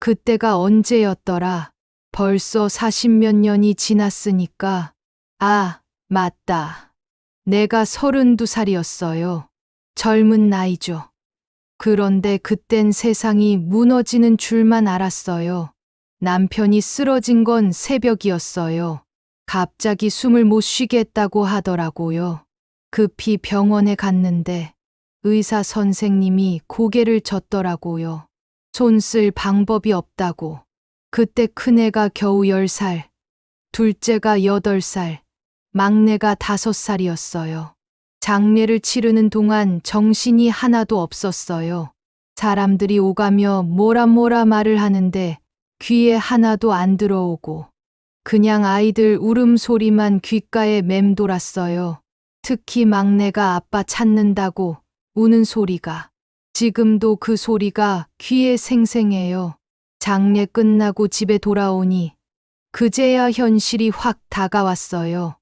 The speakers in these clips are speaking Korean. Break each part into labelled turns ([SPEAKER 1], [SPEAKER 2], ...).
[SPEAKER 1] 그때가 언제였더라? 벌써 40몇 년이 지났으니까. 아, 맞다. 내가 32살이었어요. 젊은 나이죠. 그런데 그땐 세상이 무너지는 줄만 알았어요. 남편이 쓰러진 건 새벽이었어요. 갑자기 숨을 못 쉬겠다고 하더라고요. 급히 병원에 갔는데 의사 선생님이 고개를 젓더라고요. 손 쓸 방법이 없다고. 그때 큰애가 겨우 10살, 둘째가 8살, 막내가 5살이었어요. 장례를 치르는 동안 정신이 하나도 없었어요. 사람들이 오가며 뭐라 말을 하는데 귀에 하나도 안 들어오고 그냥 아이들 울음소리만 귓가에 맴돌았어요. 특히 막내가 아빠 찾는다고 우는 소리가. 지금도 그 소리가 귀에 생생해요. 장례 끝나고 집에 돌아오니 그제야 현실이 확 다가왔어요.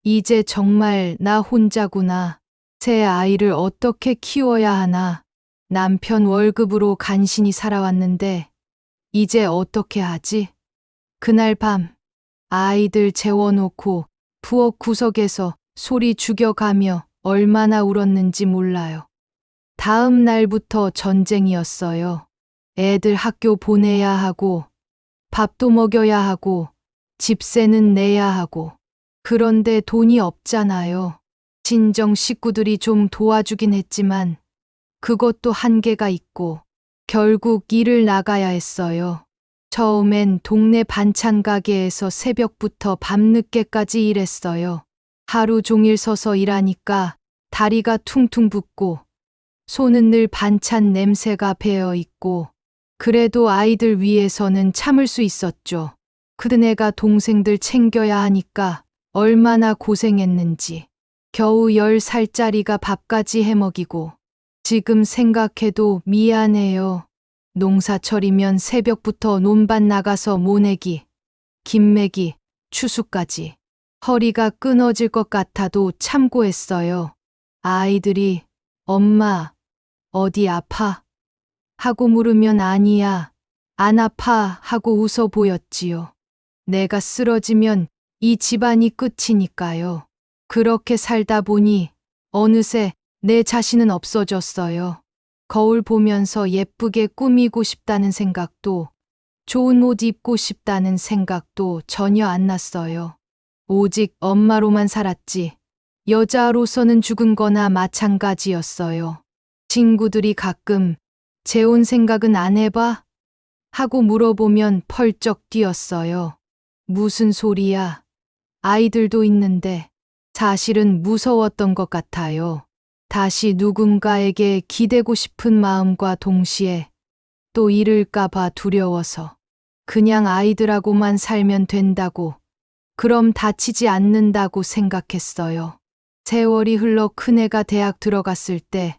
[SPEAKER 1] 이제 정말 나 혼자구나. 새 아이를 어떻게 키워야 하나. 남편 월급으로 간신히 살아왔는데 이제 어떻게 하지? 그날 밤 아이들 재워놓고 부엌 구석에서 소리 죽여가며 얼마나 울었는지 몰라요. 다음 날부터 전쟁이었어요. 애들 학교 보내야 하고 밥도 먹여야 하고 집세는 내야 하고 그런데 돈이 없잖아요. 친정 식구들이 좀 도와주긴 했지만 그것도 한계가 있고 결국 일을 나가야 했어요. 처음엔 동네 반찬 가게에서 새벽부터 밤늦게까지 일했어요. 하루 종일 서서 일하니까 다리가 퉁퉁 붓고 손은 늘 반찬 냄새가 배어 있고 그래도 아이들 위해서는 참을 수 있었죠. 그네가 동생들 챙겨야 하니까 얼마나 고생했는지. 겨우 10살짜리가 밥까지 해먹이고 지금 생각해도 미안해요. 농사철이면 새벽부터 논밭 나가서 모내기, 김매기, 추수까지. 허리가 끊어질 것 같아도 참고했어요. 아이들이 엄마, 어디 아파? 하고 물으면 아니야, 안 아파 하고 웃어 보였지요. 내가 쓰러지면 이 집안이 끝이니까요. 그렇게 살다 보니 어느새 내 자신은 없어졌어요. 거울 보면서 예쁘게 꾸미고 싶다는 생각도 좋은 옷 입고 싶다는 생각도 전혀 안 났어요. 오직 엄마로만 살았지. 여자로서는 죽은 거나 마찬가지였어요. 친구들이 가끔 재혼 생각은 안 해봐? 하고 물어보면 펄쩍 뛰었어요. 무슨 소리야? 아이들도 있는데. 사실은 무서웠던 것 같아요. 다시 누군가에게 기대고 싶은 마음과 동시에 또 잃을까봐 두려워서 그냥 아이들하고만 살면 된다고, 그럼 다치지 않는다고 생각했어요. 세월이 흘러 큰애가 대학 들어갔을 때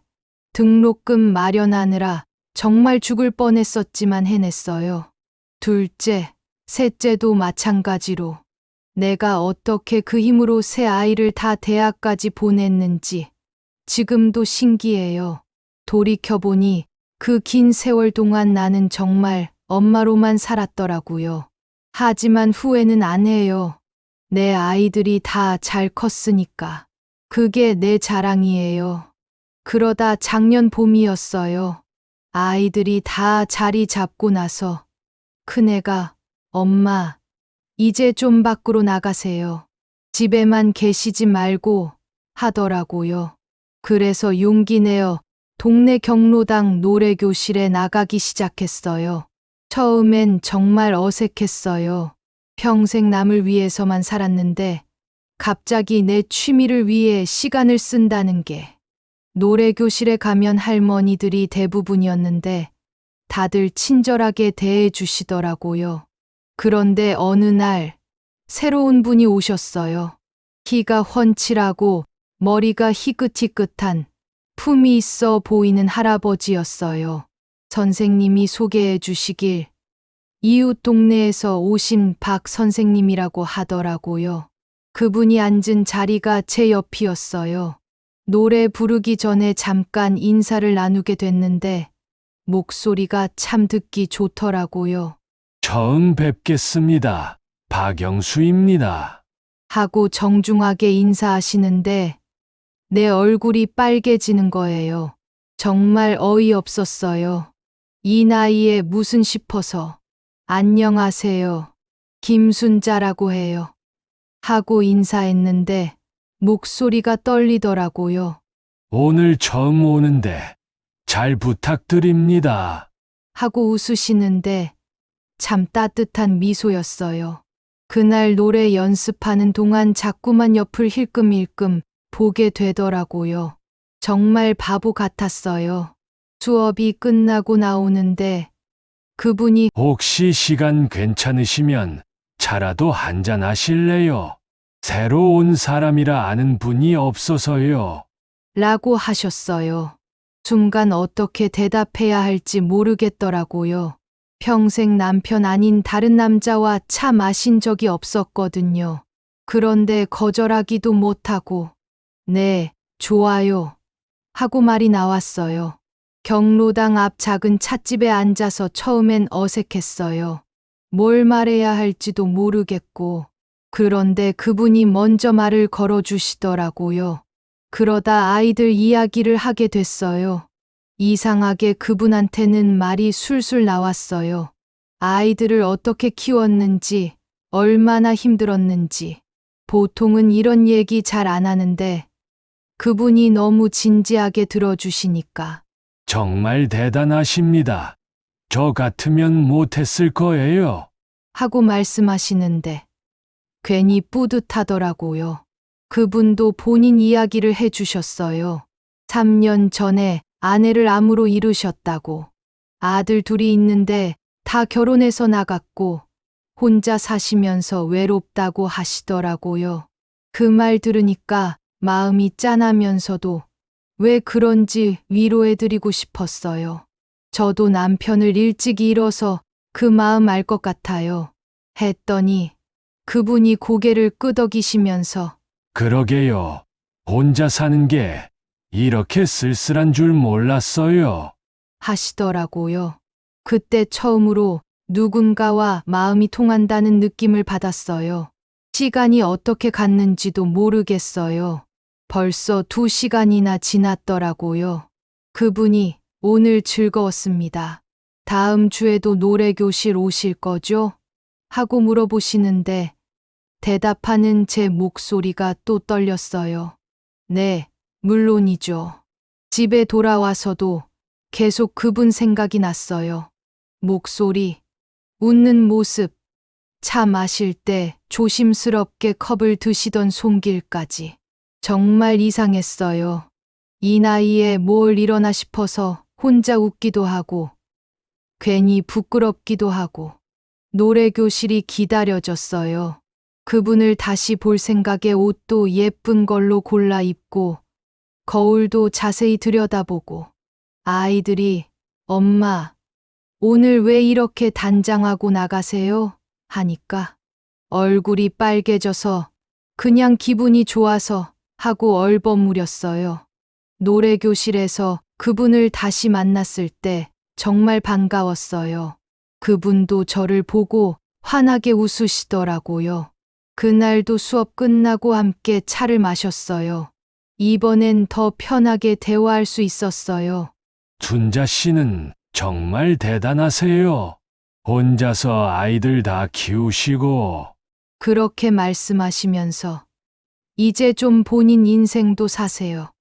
[SPEAKER 1] 등록금 마련하느라 정말 죽을 뻔했었지만 해냈어요. 둘째, 셋째도 마찬가지로. 내가 어떻게 그 힘으로 새 아이를 다 대학까지 보냈는지 지금도 신기해요. 돌이켜보니 그 긴 세월 동안 나는 정말 엄마로만 살았더라고요. 하지만 후회는 안 해요. 내 아이들이 다 잘 컸으니까. 그게 내 자랑이에요. 그러다 작년 봄이었어요. 아이들이 다 자리 잡고 나서 큰애가 엄마, 이제 좀 밖으로 나가세요. 집에만 계시지 말고 하더라고요. 그래서 용기 내어 동네 경로당 노래교실에 나가기 시작했어요. 처음엔 정말 어색했어요. 평생 남을 위해서만 살았는데 갑자기 내 취미를 위해 시간을 쓴다는 게. 노래교실에 가면 할머니들이 대부분이었는데 다들 친절하게 대해 주시더라고요. 그런데 어느 날 새로운 분이 오셨어요. 키가 훤칠하고 머리가 희끗희끗한 품이 있어 보이는 할아버지였어요. 선생님이 소개해 주시길 이웃 동네에서 오신 박 선생님이라고 하더라고요. 그분이 앉은 자리가 제 옆이었어요. 노래 부르기 전에 잠깐 인사를 나누게 됐는데 목소리가 참 듣기 좋더라고요.
[SPEAKER 2] 처음 뵙겠습니다. 박영수입니다.
[SPEAKER 1] 하고 정중하게 인사하시는데 내 얼굴이 빨개지는 거예요. 정말 어이없었어요. 이 나이에 무슨 싶어서. 안녕하세요. 김순자라고 해요. 하고 인사했는데 목소리가 떨리더라고요.
[SPEAKER 2] 오늘 처음 오는데 잘 부탁드립니다.
[SPEAKER 1] 하고 웃으시는데 참 따뜻한 미소였어요. 그날 노래 연습하는 동안 자꾸만 옆을 힐끔힐끔 보게 되더라고요. 정말 바보 같았어요. 수업이 끝나고 나오는데 그분이
[SPEAKER 2] 혹시 시간 괜찮으시면 차라도 한잔 하실래요? 새로 온 사람이라 아는 분이 없어서요.
[SPEAKER 1] 라고 하셨어요. 순간 어떻게 대답해야 할지 모르겠더라고요. 평생 남편 아닌 다른 남자와 차 마신 적이 없었거든요. 그런데 거절하기도 못하고, 네, 좋아요. 하고 말이 나왔어요. 경로당 앞 작은 찻집에 앉아서 처음엔 어색했어요. 뭘 말해야 할지도 모르겠고, 그런데 그분이 먼저 말을 걸어주시더라고요. 그러다 아이들 이야기를 하게 됐어요. 이상하게 그분한테는 말이 술술 나왔어요. 아이들을 어떻게 키웠는지, 얼마나 힘들었는지. 보통은 이런 얘기 잘 안 하는데 그분이 너무 진지하게 들어주시니까.
[SPEAKER 2] 정말 대단하십니다. 저 같으면 못했을 거예요.
[SPEAKER 1] 하고 말씀하시는데 괜히 뿌듯하더라고요. 그분도 본인 이야기를 해주셨어요. 3년 전에 아내를 암으로 잃으셨다고. 아들 둘이 있는데 다 결혼해서 나갔고 혼자 사시면서 외롭다고 하시더라고요. 그 말 들으니까 마음이 짠하면서도 왜 그런지 위로해드리고 싶었어요. 저도 남편을 일찍 잃어서 그 마음 알 것 같아요. 했더니 그분이 고개를 끄덕이시면서
[SPEAKER 2] 그러게요. 혼자 사는 게 이렇게 쓸쓸한 줄 몰랐어요.
[SPEAKER 1] 하시더라고요. 그때 처음으로 누군가와 마음이 통한다는 느낌을 받았어요. 시간이 어떻게 갔는지도 모르겠어요. 벌써 2시간이나 지났더라고요. 그분이 오늘 즐거웠습니다. 다음 주에도 노래교실 오실 거죠? 하고 물어보시는데 대답하는 제 목소리가 또 떨렸어요. 네, 물론이죠. 집에 돌아와서도 계속 그분 생각이 났어요. 목소리, 웃는 모습, 차 마실 때 조심스럽게 컵을 드시던 손길까지. 정말 이상했어요. 이 나이에 뭘 이러나 싶어서 혼자 웃기도 하고, 괜히 부끄럽기도 하고, 노래교실이 기다려졌어요. 그분을 다시 볼 생각에 옷도 예쁜 걸로 골라 입고, 거울도 자세히 들여다보고, 아이들이, 엄마, 오늘 왜 이렇게 단장하고 나가세요? 하니까 얼굴이 빨개져서 그냥 기분이 좋아서 하고 얼버무렸어요. 노래교실에서 그분을 다시 만났을 때 정말 반가웠어요. 그분도 저를 보고 환하게 웃으시더라고요. 그날도 수업 끝나고 함께 차를 마셨어요. 이번엔 더 편하게 대화할 수 있었어요.
[SPEAKER 2] 준자 씨는 정말 대단하세요. 혼자서 아이들 다 키우시고.
[SPEAKER 1] 그렇게 말씀하시면서 이제 좀 본인 인생도 사세요.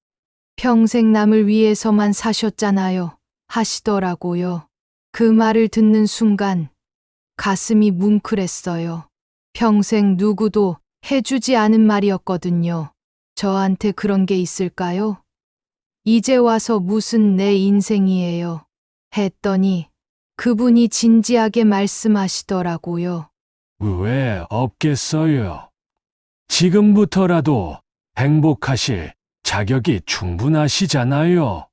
[SPEAKER 1] 평생 남을 위해서만 사셨잖아요. 하시더라고요. 그 말을 듣는 순간 가슴이 뭉클했어요. 평생 누구도 해주지 않은 말이었거든요. 저한테 그런 게 있을까요? 이제 와서 무슨 내 인생이에요. 했더니 그분이 진지하게 말씀하시더라고요.
[SPEAKER 2] 왜 없겠어요? 지금부터라도 행복하실 자격이 충분하시잖아요.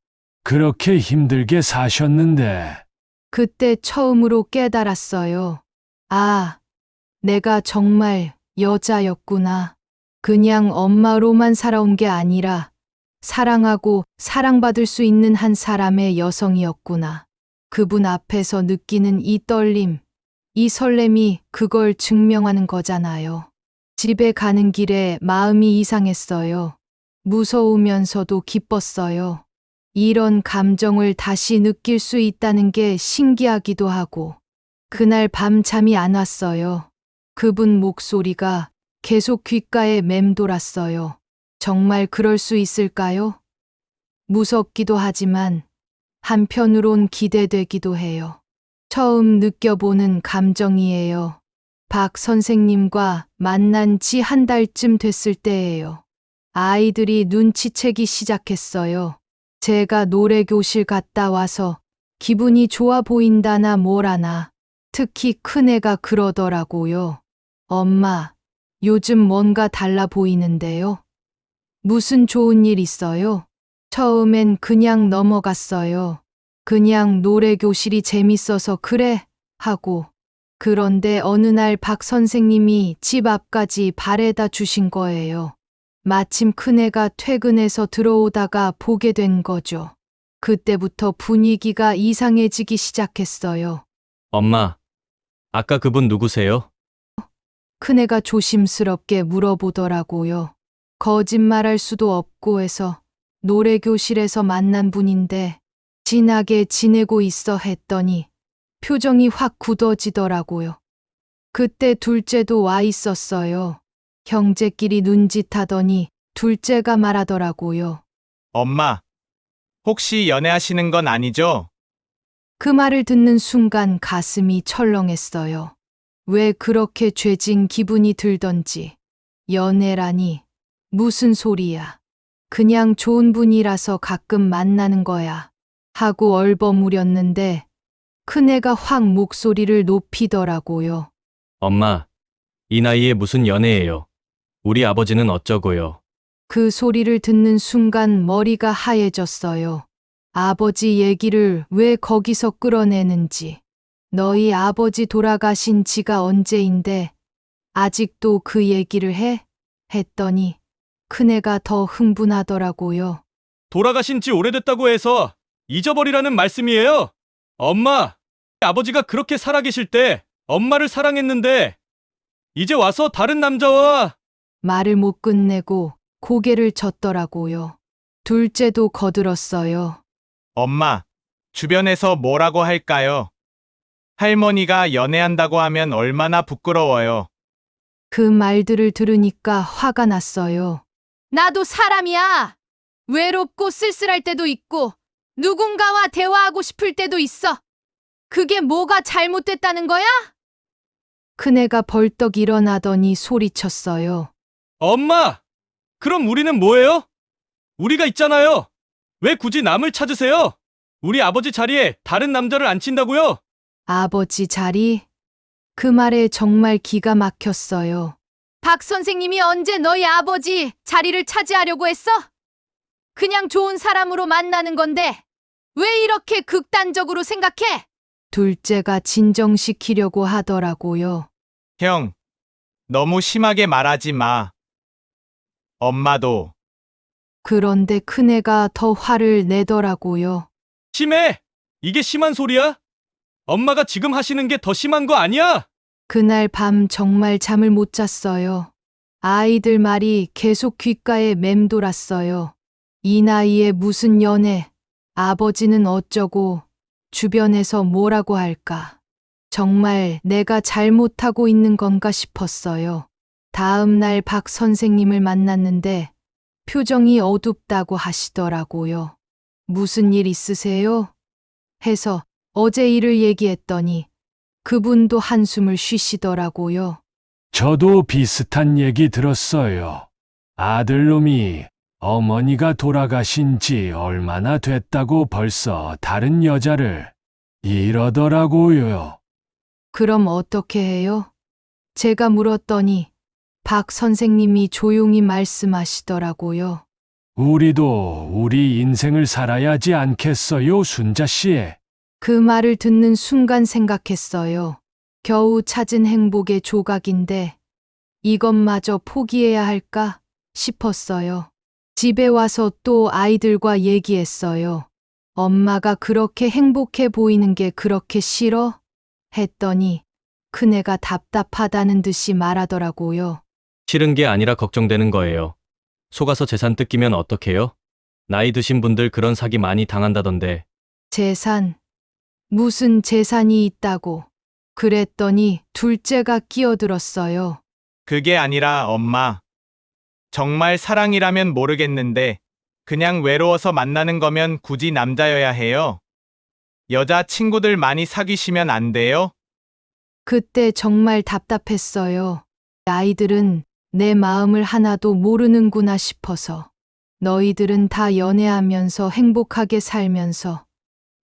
[SPEAKER 2] 그렇게 힘들게 사셨는데.
[SPEAKER 1] 그때 처음으로 깨달았어요. 아, 내가 정말 여자였구나. 그냥 엄마로만 살아온 게 아니라 사랑하고 사랑받을 수 있는 한 사람의 여성이었구나. 그분 앞에서 느끼는 이 떨림, 이 설렘이 그걸 증명하는 거잖아요. 집에 가는 길에 마음이 이상했어요. 무서우면서도 기뻤어요. 이런 감정을 다시 느낄 수 있다는 게 신기하기도 하고. 그날 밤 잠이 안 왔어요. 그분 목소리가 계속 귓가에 맴돌았어요. 정말 그럴 수 있을까요? 무섭기도 하지만 한편으론 기대되기도 해요. 처음 느껴보는 감정이에요. 박 선생님과 만난 지 한 달쯤 됐을 때예요. 아이들이 눈치채기 시작했어요. 제가 노래교실 갔다 와서 기분이 좋아 보인다나 뭐라나. 특히 큰애가 그러더라고요. 엄마, 요즘 뭔가 달라 보이는데요? 무슨 좋은 일 있어요? 처음엔 그냥 넘어갔어요. 그냥 노래교실이 재밌어서 그래 하고. 그런데 어느 날 박 선생님이 집 앞까지 바래다 주신 거예요. 마침 큰애가 퇴근해서 들어오다가 보게 된 거죠. 그때부터 분위기가 이상해지기 시작했어요.
[SPEAKER 3] 엄마, 아까 그분 누구세요?
[SPEAKER 1] 큰애가 조심스럽게 물어보더라고요. 거짓말할 수도 없고 해서 노래교실에서 만난 분인데 진하게 지내고 있어 했더니 표정이 확 굳어지더라고요. 그때 둘째도 와 있었어요. 형제끼리 눈짓하더니 둘째가 말하더라고요.
[SPEAKER 4] 엄마, 혹시 연애하시는 건 아니죠?
[SPEAKER 1] 그 말을 듣는 순간 가슴이 철렁했어요. 왜 그렇게 죄진 기분이 들던지. 연애라니, 무슨 소리야. 그냥 좋은 분이라서 가끔 만나는 거야. 하고 얼버무렸는데 큰애가 확 목소리를 높이더라고요.
[SPEAKER 3] 엄마, 이 나이에 무슨 연애예요? 우리 아버지는 어쩌고요?
[SPEAKER 1] 그 소리를 듣는 순간 머리가 하얘졌어요. 아버지 얘기를 왜 거기서 끌어내는지. 너희 아버지 돌아가신 지가 언제인데 아직도 그 얘기를 해? 했더니 큰애가 더 흥분하더라고요.
[SPEAKER 3] 돌아가신 지 오래됐다고 해서 잊어버리라는 말씀이에요? 엄마, 아버지가 그렇게 살아계실 때 엄마를 사랑했는데 이제 와서 다른 남자와
[SPEAKER 1] 말을 못 끝내고 고개를 젓더라고요. 둘째도 거들었어요.
[SPEAKER 4] 엄마, 주변에서 뭐라고 할까요? 할머니가 연애한다고 하면 얼마나 부끄러워요.
[SPEAKER 1] 그 말들을 들으니까 화가 났어요. 나도 사람이야. 외롭고 쓸쓸할 때도 있고 누군가와 대화하고 싶을 때도 있어. 그게 뭐가 잘못됐다는 거야? 큰애가 벌떡 일어나더니 소리쳤어요.
[SPEAKER 3] 엄마! 그럼 우리는 뭐예요? 우리가 있잖아요. 왜 굳이 남을 찾으세요? 우리 아버지 자리에 다른 남자를 앉힌다고요?
[SPEAKER 1] 아버지 자리? 그 말에 정말 기가 막혔어요. 박 선생님이 언제 너희 아버지 자리를 차지하려고 했어? 그냥 좋은 사람으로 만나는 건데 왜 이렇게 극단적으로 생각해? 둘째가 진정시키려고 하더라고요.
[SPEAKER 4] 형, 너무 심하게 말하지 마. 엄마도.
[SPEAKER 1] 그런데 큰애가 더 화를 내더라고요.
[SPEAKER 3] 심해! 이게 심한 소리야? 엄마가 지금 하시는 게 더 심한 거 아니야?
[SPEAKER 1] 그날 밤 정말 잠을 못 잤어요. 아이들 말이 계속 귓가에 맴돌았어요. 이 나이에 무슨 연애, 아버지는 어쩌고, 주변에서 뭐라고 할까. 정말 내가 잘못하고 있는 건가 싶었어요. 다음 날 박 선생님을 만났는데 표정이 어둡다고 하시더라고요. 무슨 일 있으세요? 해서 어제 일을 얘기했더니 그분도 한숨을 쉬시더라고요.
[SPEAKER 2] 저도 비슷한 얘기 들었어요. 아들놈이 어머니가 돌아가신 지 얼마나 됐다고 벌써 다른 여자를 이러더라고요.
[SPEAKER 1] 그럼 어떻게 해요? 제가 물었더니 박 선생님이 조용히 말씀하시더라고요.
[SPEAKER 2] 우리도 우리 인생을 살아야지 않겠어요, 순자 씨?
[SPEAKER 1] 그 말을 듣는 순간 생각했어요. 겨우 찾은 행복의 조각인데 이것마저 포기해야 할까 싶었어요. 집에 와서 또 아이들과 얘기했어요. 엄마가 그렇게 행복해 보이는 게 그렇게 싫어? 했더니 큰애가 답답하다는 듯이 말하더라고요.
[SPEAKER 3] 싫은 게 아니라 걱정되는 거예요. 속아서 재산 뜯기면 어떡해요? 나이 드신 분들 그런 사기 많이 당한다던데.
[SPEAKER 1] 재산, 무슨 재산이 있다고. 그랬더니 둘째가 끼어들었어요.
[SPEAKER 4] 그게 아니라 엄마. 정말 사랑이라면 모르겠는데 그냥 외로워서 만나는 거면 굳이 남자여야 해요. 여자 친구들 많이 사귀시면 안 돼요?
[SPEAKER 1] 그때 정말 답답했어요. 아이들은 내 마음을 하나도 모르는구나 싶어서. 너희들은 다 연애하면서 행복하게 살면서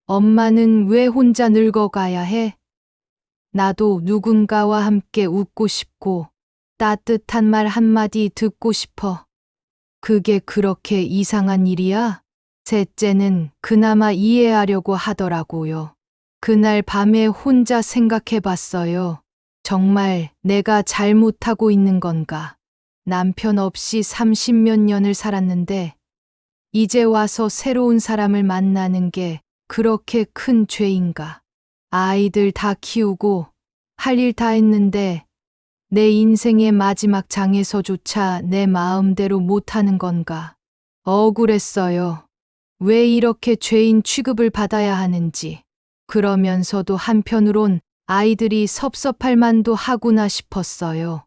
[SPEAKER 1] 엄마는 왜 혼자 늙어가야 해? 나도 누군가와 함께 웃고 싶고 따뜻한 말 한마디 듣고 싶어. 그게 그렇게 이상한 일이야? 셋째는 그나마 이해하려고 하더라고요. 그날 밤에 혼자 생각해 봤어요. 정말 내가 잘못하고 있는 건가? 남편 없이 30몇 년을 살았는데 이제 와서 새로운 사람을 만나는 게 그렇게 큰 죄인가? 아이들 다 키우고 할 일 다 했는데 내 인생의 마지막 장에서조차 내 마음대로 못하는 건가? 억울했어요. 왜 이렇게 죄인 취급을 받아야 하는지. 그러면서도 한편으론 아이들이 섭섭할 만도 하구나 싶었어요.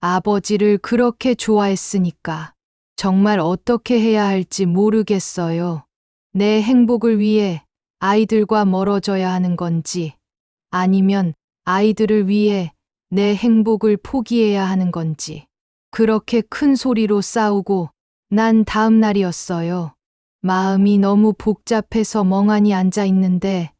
[SPEAKER 1] 아버지를 그렇게 좋아했으니까 정말 어떻게 해야 할지 모르겠어요. 내 행복을 위해 아이들과 멀어져야 하는 건지 아니면 아이들을 위해 내 행복을 포기해야 하는 건지. 그렇게 큰 소리로 싸우고 난 다음 날이었어요. 마음이 너무 복잡해서 멍하니 앉아 있는데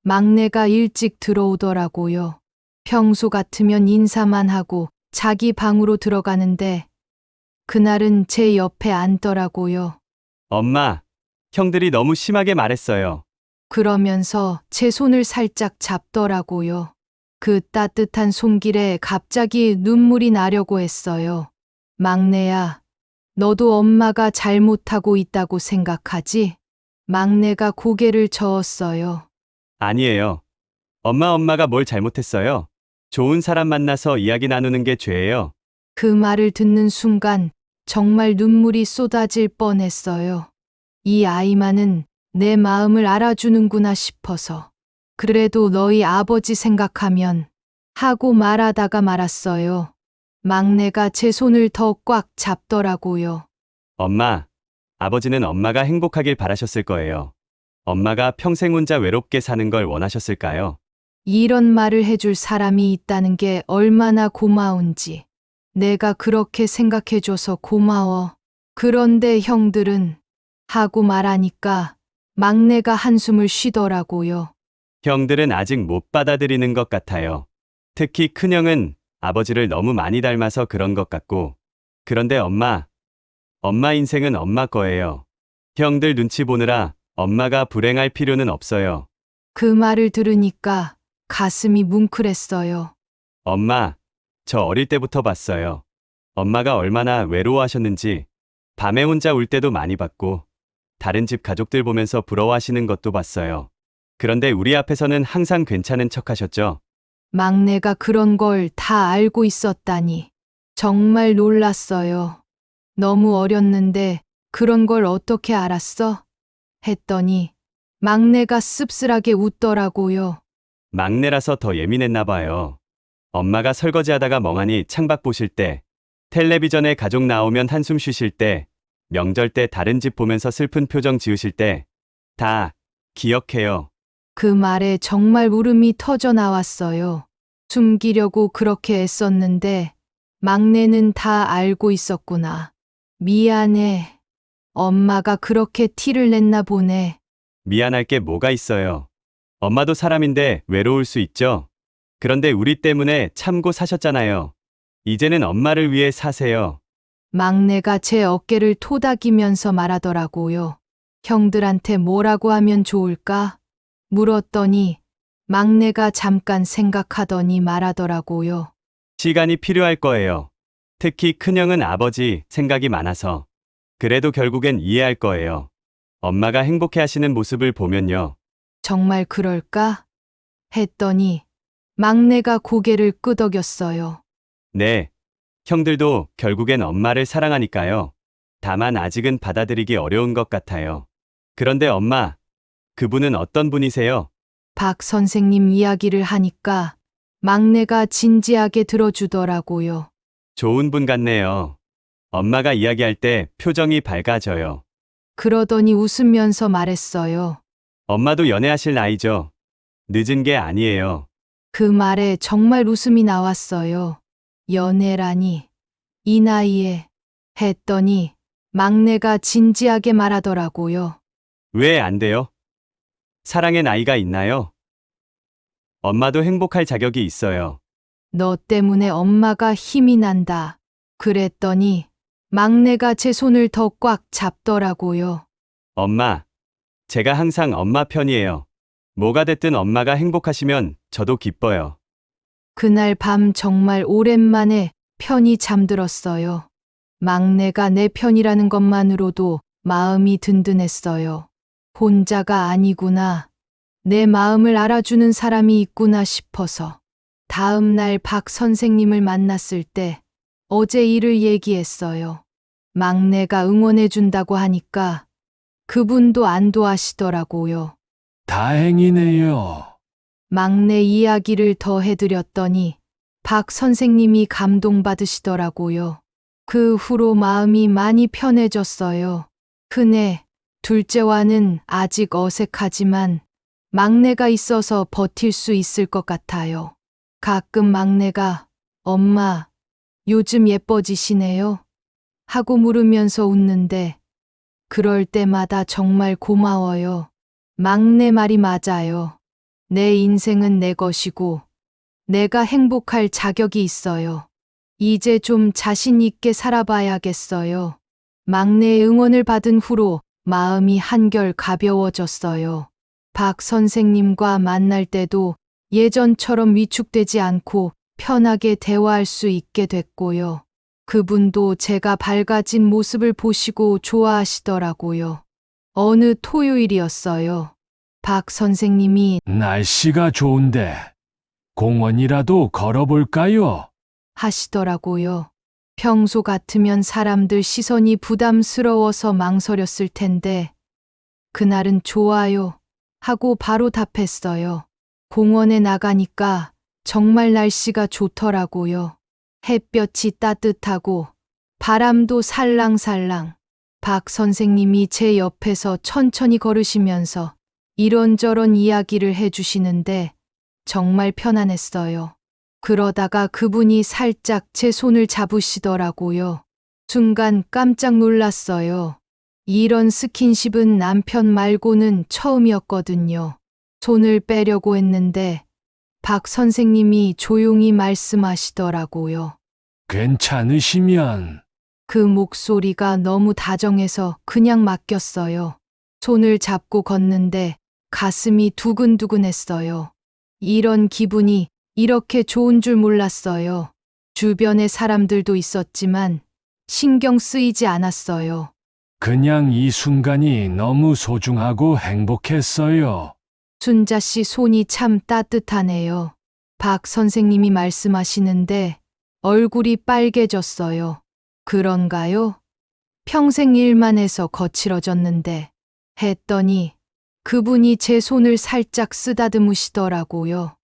[SPEAKER 1] 막내가 일찍 들어오더라고요. 평소 같으면 인사만 하고 자기 방으로 들어가는데 그날은 제 옆에 앉더라고요.
[SPEAKER 5] 엄마, 형들이 너무 심하게 말했어요.
[SPEAKER 1] 그러면서 제 손을 살짝 잡더라고요. 그 따뜻한 손길에 갑자기 눈물이 나려고 했어요. 막내야, 너도 엄마가 잘못하고 있다고 생각하지? 막내가 고개를 저었어요.
[SPEAKER 5] 아니에요. 엄마가 뭘 잘못했어요? 좋은 사람 만나서 이야기 나누는 게 죄예요.
[SPEAKER 1] 그 말을 듣는 순간 정말 눈물이 쏟아질 뻔했어요. 이 아이만은 내 마음을 알아주는구나 싶어서. 그래도 너희 아버지 생각하면 하고 말하다가 말았어요. 막내가 제 손을 더 꽉 잡더라고요.
[SPEAKER 5] 엄마, 아버지는 엄마가 행복하길 바라셨을 거예요. 엄마가 평생 혼자 외롭게 사는 걸 원하셨을까요?
[SPEAKER 1] 이런 말을 해줄 사람이 있다는 게 얼마나 고마운지. 내가 그렇게 생각해줘서 고마워. 그런데 형들은 하고 말하니까 막내가 한숨을 쉬더라고요.
[SPEAKER 5] 형들은 아직 못 받아들이는 것 같아요. 특히 큰형은 아버지를 너무 많이 닮아서 그런 것 같고. 그런데 엄마 인생은 엄마 거예요. 형들 눈치 보느라 엄마가 불행할 필요는 없어요.
[SPEAKER 1] 그 말을 들으니까 가슴이 뭉클했어요.
[SPEAKER 5] 엄마, 저 어릴 때부터 봤어요. 엄마가 얼마나 외로워하셨는지. 밤에 혼자 울 때도 많이 봤고, 다른 집 가족들 보면서 부러워하시는 것도 봤어요. 그런데 우리 앞에서는 항상 괜찮은 척 하셨죠?
[SPEAKER 1] 막내가 그런 걸 다 알고 있었다니. 정말 놀랐어요. 너무 어렸는데 그런 걸 어떻게 알았어? 했더니 막내가 씁쓸하게 웃더라고요.
[SPEAKER 5] 막내라서 더 예민했나 봐요. 엄마가 설거지하다가 멍하니 창밖 보실 때, 텔레비전에 가족 나오면 한숨 쉬실 때, 명절 때 다른 집 보면서 슬픈 표정 지으실 때, 다 기억해요.
[SPEAKER 1] 그 말에 정말 울음이 터져 나왔어요. 숨기려고 그렇게 애썼는데 막내는 다 알고 있었구나. 미안해. 엄마가 그렇게 티를 냈나 보네.
[SPEAKER 5] 미안할 게 뭐가 있어요. 엄마도 사람인데 외로울 수 있죠? 그런데 우리 때문에 참고 사셨잖아요. 이제는 엄마를 위해 사세요.
[SPEAKER 1] 막내가 제 어깨를 토닥이면서 말하더라고요. 형들한테 뭐라고 하면 좋을까? 물었더니 막내가 잠깐 생각하더니 말하더라고요.
[SPEAKER 5] 시간이 필요할 거예요. 특히 큰형은 아버지 생각이 많아서. 그래도 결국엔 이해할 거예요. 엄마가 행복해 하시는 모습을 보면요.
[SPEAKER 1] 정말 그럴까? 했더니 막내가 고개를 끄덕였어요.
[SPEAKER 5] 네. 형들도 결국엔 엄마를 사랑하니까요. 다만 아직은 받아들이기 어려운 것 같아요. 그런데 엄마, 그분은 어떤 분이세요?
[SPEAKER 1] 박 선생님 이야기를 하니까 막내가 진지하게 들어주더라고요.
[SPEAKER 5] 좋은 분 같네요. 엄마가 이야기할 때 표정이 밝아져요.
[SPEAKER 1] 그러더니 웃으면서 말했어요.
[SPEAKER 5] 엄마도 연애하실 나이죠? 늦은 게 아니에요.
[SPEAKER 1] 그 말에 정말 웃음이 나왔어요. 연애라니, 이 나이에, 했더니 막내가 진지하게 말하더라고요.
[SPEAKER 5] 왜 안 돼요? 사랑의 나이가 있나요? 엄마도 행복할 자격이 있어요.
[SPEAKER 1] 너 때문에 엄마가 힘이 난다. 그랬더니 막내가 제 손을 더 꽉 잡더라고요.
[SPEAKER 5] 엄마, 제가 항상 엄마 편이에요. 뭐가 됐든 엄마가 행복하시면 저도 기뻐요.
[SPEAKER 1] 그날 밤 정말 오랜만에 편히 잠들었어요. 막내가 내 편이라는 것만으로도 마음이 든든했어요. 혼자가 아니구나. 내 마음을 알아주는 사람이 있구나 싶어서. 다음 날 박 선생님을 만났을 때 어제 일을 얘기했어요. 막내가 응원해준다고 하니까 그분도 안도하시더라고요.
[SPEAKER 2] 다행이네요.
[SPEAKER 1] 막내 이야기를 더 해드렸더니 박 선생님이 감동받으시더라고요. 그 후로 마음이 많이 편해졌어요. 큰애, 둘째와는 아직 어색하지만 막내가 있어서 버틸 수 있을 것 같아요. 가끔 막내가 엄마, 요즘 예뻐지시네요? 하고 물으면서 웃는데 그럴 때마다 정말 고마워요. 막내 말이 맞아요. 내 인생은 내 것이고 내가 행복할 자격이 있어요. 이제 좀 자신 있게 살아봐야겠어요. 막내의 응원을 받은 후로 마음이 한결 가벼워졌어요. 박 선생님과 만날 때도 예전처럼 위축되지 않고 편하게 대화할 수 있게 됐고요. 그분도 제가 밝아진 모습을 보시고 좋아하시더라고요. 어느 토요일이었어요. 박 선생님이
[SPEAKER 2] 날씨가 좋은데 공원이라도 걸어볼까요?
[SPEAKER 1] 하시더라고요. 평소 같으면 사람들 시선이 부담스러워서 망설였을 텐데, 그날은 좋아요 하고 바로 답했어요. 공원에 나가니까 정말 날씨가 좋더라고요. 햇볕이 따뜻하고 바람도 살랑살랑. 박 선생님이 제 옆에서 천천히 걸으시면서 이런저런 이야기를 해주시는데 정말 편안했어요. 그러다가 그분이 살짝 제 손을 잡으시더라고요. 순간 깜짝 놀랐어요. 이런 스킨십은 남편 말고는 처음이었거든요. 손을 빼려고 했는데 박 선생님이 조용히 말씀하시더라고요.
[SPEAKER 2] 괜찮으시면
[SPEAKER 1] 그 목소리가 너무 다정해서 그냥 맡겼어요. 손을 잡고 걷는데 가슴이 두근두근했어요. 이런 기분이 이렇게 좋은 줄 몰랐어요. 주변에 사람들도 있었지만 신경 쓰이지 않았어요.
[SPEAKER 2] 그냥 이 순간이 너무 소중하고 행복했어요.
[SPEAKER 1] 순자 씨 손이 참 따뜻하네요. 박 선생님이 말씀하시는데 얼굴이 빨개졌어요. 그런가요? 평생 일만 해서 거칠어졌는데 했더니 그분이 제 손을 살짝 쓰다듬으시더라고요.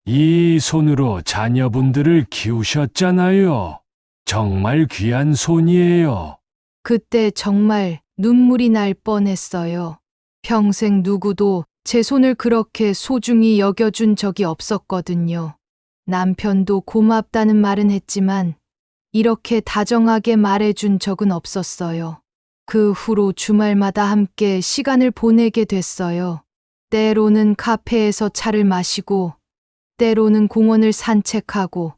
[SPEAKER 2] 이 손으로 자녀분들을 키우셨잖아요. 정말 귀한 손이에요.
[SPEAKER 1] 그때 정말 눈물이 날 뻔했어요. 평생 누구도 제 손을 그렇게 소중히 여겨준 적이 없었거든요. 남편도 고맙다는 말은 했지만 이렇게 다정하게 말해준 적은 없었어요. 그 후로 주말마다 함께 시간을 보내게 됐어요. 때로는 카페에서 차를 마시고, 때로는 공원을 산책하고,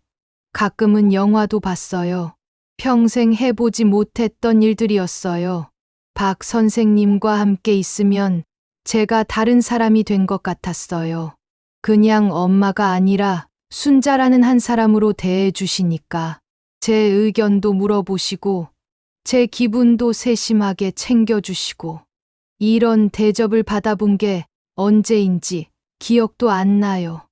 [SPEAKER 1] 가끔은 영화도 봤어요. 평생 해보지 못했던 일들이었어요. 박 선생님과 함께 있으면 제가 다른 사람이 된 것 같았어요. 그냥 엄마가 아니라 순자라는 한 사람으로 대해주시니까 제 의견도 물어보시고 제 기분도 세심하게 챙겨주시고 이런 대접을 받아본 게 언제인지 기억도 안 나요.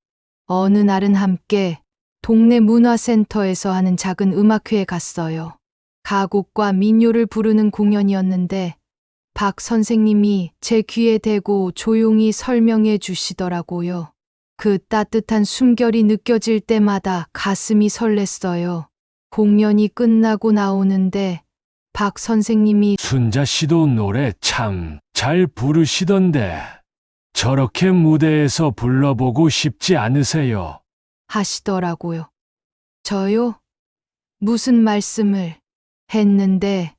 [SPEAKER 1] 어느 날은 함께 동네 문화센터에서 하는 작은 음악회에 갔어요. 가곡과 민요를 부르는 공연이었는데 박 선생님이 제 귀에 대고 조용히 설명해 주시더라고요. 그 따뜻한 숨결이 느껴질 때마다 가슴이 설렜어요. 공연이 끝나고 나오는데 박 선생님이
[SPEAKER 2] 순자 씨도 노래 참 잘 부르시던데 저렇게 무대에서 불러보고 싶지 않으세요?
[SPEAKER 1] 하시더라고요. 저요? 무슨 말씀을 했는데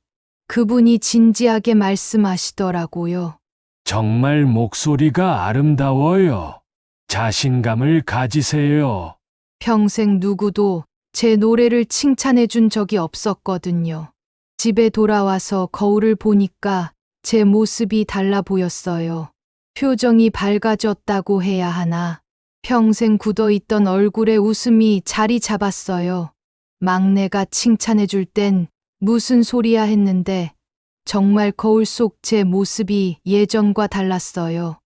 [SPEAKER 1] 그분이 진지하게 말씀하시더라고요.
[SPEAKER 2] 정말 목소리가 아름다워요. 자신감을 가지세요.
[SPEAKER 1] 평생 누구도 제 노래를 칭찬해 준 적이 없었거든요. 집에 돌아와서 거울을 보니까 제 모습이 달라 보였어요. 표정이 밝아졌다고 해야 하나. 평생 굳어있던 얼굴에 웃음이 자리 잡았어요. 막내가 칭찬해 줄 땐 무슨 소리야 했는데 정말 거울 속 제 모습이 예전과 달랐어요.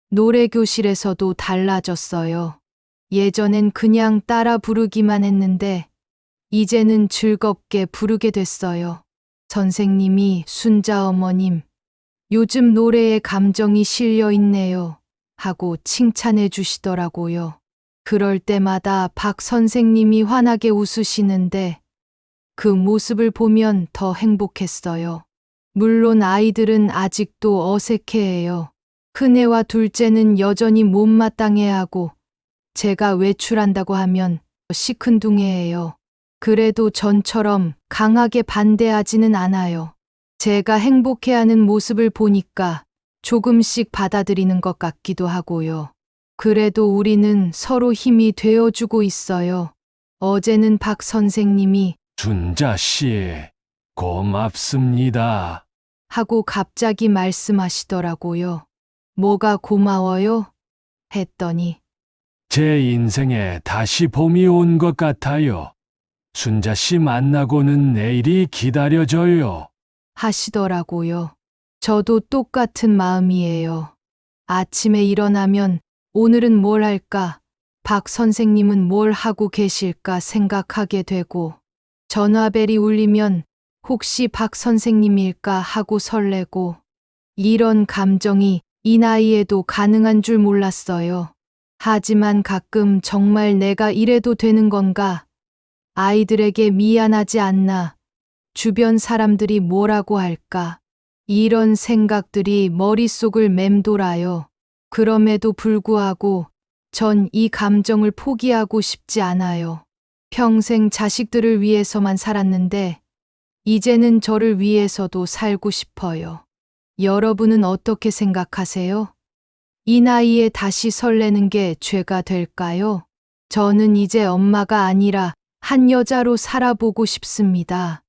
[SPEAKER 1] 노래 교실에서도 달라졌어요. 예전엔 그냥 따라 부르기만 했는데 이제는 즐겁게 부르게 됐어요. 선생님이 순자 어머님, 요즘 노래에 감정이 실려 있네요. 하고 칭찬해 주시더라고요. 그럴 때마다 박 선생님이 환하게 웃으시는데 그 모습을 보면 더 행복했어요. 물론 아이들은 아직도 어색해해요. 큰애와 둘째는 여전히 못마땅해하고 제가 외출한다고 하면 시큰둥해해요. 그래도 전처럼 강하게 반대하지는 않아요. 제가 행복해하는 모습을 보니까 조금씩 받아들이는 것 같기도 하고요. 그래도 우리는 서로 힘이 되어주고 있어요. 어제는 박 선생님이
[SPEAKER 2] 순자 씨, 고맙습니다.
[SPEAKER 1] 하고 갑자기 말씀하시더라고요. 뭐가 고마워요? 했더니
[SPEAKER 2] 제 인생에 다시 봄이 온 것 같아요. 순자 씨 만나고는 내일이 기다려져요.
[SPEAKER 1] 하시더라고요. 저도 똑같은 마음이에요. 아침에 일어나면 오늘은 뭘 할까? 박 선생님은 뭘 하고 계실까 생각하게 되고 전화벨이 울리면 혹시 박 선생님일까 하고 설레고 이런 감정이 이 나이에도 가능한 줄 몰랐어요. 하지만 가끔 정말 내가 이래도 되는 건가? 아이들에게 미안하지 않나? 주변 사람들이 뭐라고 할까? 이런 생각들이 머릿속을 맴돌아요. 그럼에도 불구하고 전 이 감정을 포기하고 싶지 않아요. 평생 자식들을 위해서만 살았는데 이제는 저를 위해서도 살고 싶어요. 여러분은 어떻게 생각하세요? 이 나이에 다시 설레는 게 죄가 될까요? 저는 이제 엄마가 아니라 한 여자로 살아보고 싶습니다.